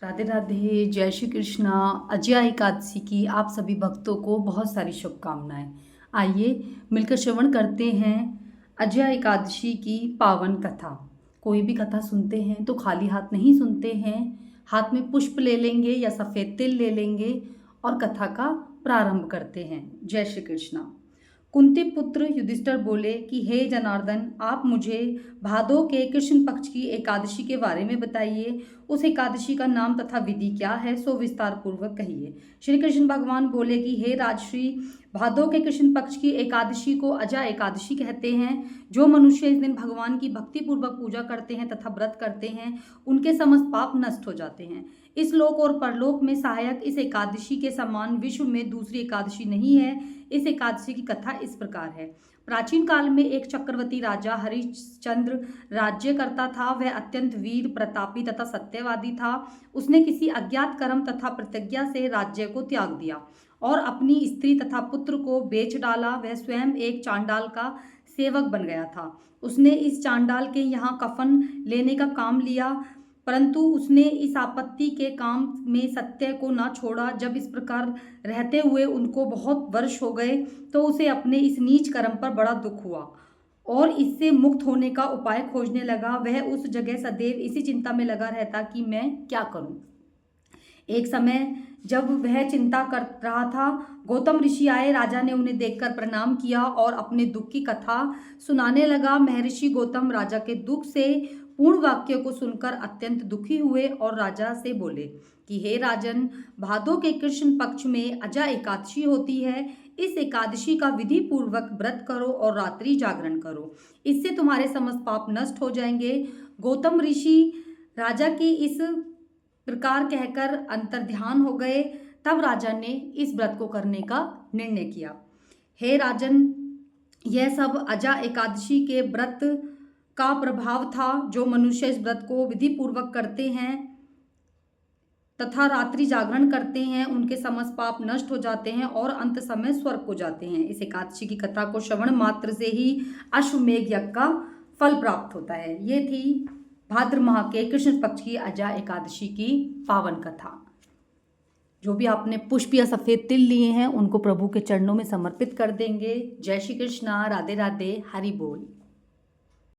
राधे राधे, जय श्री कृष्णा। अजय एकादशी की आप सभी भक्तों को बहुत सारी शुभकामनाएं। आइए मिलकर श्रवण करते हैं अजय एकादशी की पावन कथा। कोई भी कथा सुनते हैं तो खाली हाथ नहीं सुनते हैं, हाथ में पुष्प ले लेंगे या सफ़ेद तिल ले लेंगे और कथा का प्रारंभ करते हैं। जय श्री कृष्णा। कुंती पुत्र युधिष्ठिर बोले कि हे जनार्दन, आप मुझे भादो के कृष्ण पक्ष की एकादशी के बारे में बताइए। उस एकादशी का नाम तथा विधि क्या है, सो विस्तार पूर्वक कहिए। श्री कृष्ण भगवान बोले कि हे राजश्री, भादो के कृष्ण पक्ष की एकादशी को अजय एकादशी कहते हैं। जो मनुष्य इस दिन भगवान की भक्ति पूर्वक पूजा करते हैं तथा व्रत करते हैं, उनके समस्त पाप नष्ट हो जाते हैं। इस लोक और परलोक में सहायक इस एकादशी के समान विश्व में दूसरी एकादशी नहीं है। इस एकादशी की कथा इस प्रकार है। प्राचीन काल में एक चक्रवर्ती राजा हरिश्चंद्र राज्य करता था। वह अत्यंत वीर, प्रतापी तथा सत्यवादी था। उसने किसी अज्ञात कर्म तथा प्रतिज्ञा से राज्य को त्याग दिया और अपनी स्त्री तथा पुत्र को बेच डाला। वह स्वयं एक चांडाल का सेवक बन गया था। उसने इस चांडाल के यहाँ कफन लेने का काम लिया, परंतु उसने इस आपत्ति के काम में सत्य को ना छोड़ा। जब इस प्रकार रहते हुए उनको बहुत वर्ष हो गए तो उसे अपने इस नीच कर्म पर बड़ा दुख हुआ और इससे मुक्त होने का उपाय खोजने लगा। वह उस जगह सदैव इसी चिंता में लगा रहता कि मैं क्या करूं। एक समय जब वह चिंता कर रहा था, गौतम ऋषि आए। राजा ने उन्हें देखकर प्रणाम किया और अपने दुख की कथा सुनाने लगा। महर्षि गौतम राजा के दुख से पूर्ण वाक्य को सुनकर अत्यंत दुखी हुए और राजा से बोले कि हे राजन, भादो के कृष्ण पक्ष में अजय एकादशी होती है। इस एकादशी का विधि पूर्वक व्रत करो और रात्रि जागरण करो, इससे तुम्हारे समस्त पाप नष्ट हो जाएंगे। गौतम ऋषि राजा की इस प्रकार कहकर अंतर्ध्यान हो गए। तब राजा ने इस व्रत को करने का निर्णय किया। हे राजन, यह सब अजय एकादशी के व्रत का प्रभाव था। जो मनुष्य इस व्रत को विधि पूर्वक करते हैं तथा रात्रि जागरण करते हैं, उनके समस्त पाप नष्ट हो जाते हैं और अंत समय स्वर्ग को जाते हैं। इस एकादशी की कथा को श्रवण मात्र से ही अश्वमेघ यज्ञ का फल प्राप्त होता है। ये थी भाद्र माह के कृष्ण पक्ष की अजय एकादशी की पावन कथा। जो भी आपने पुष्प या सफ़ेद तिल लिए हैं उनको प्रभु के चरणों में समर्पित कर देंगे। जय श्री कृष्णा। राधे राधे। हरि बोल।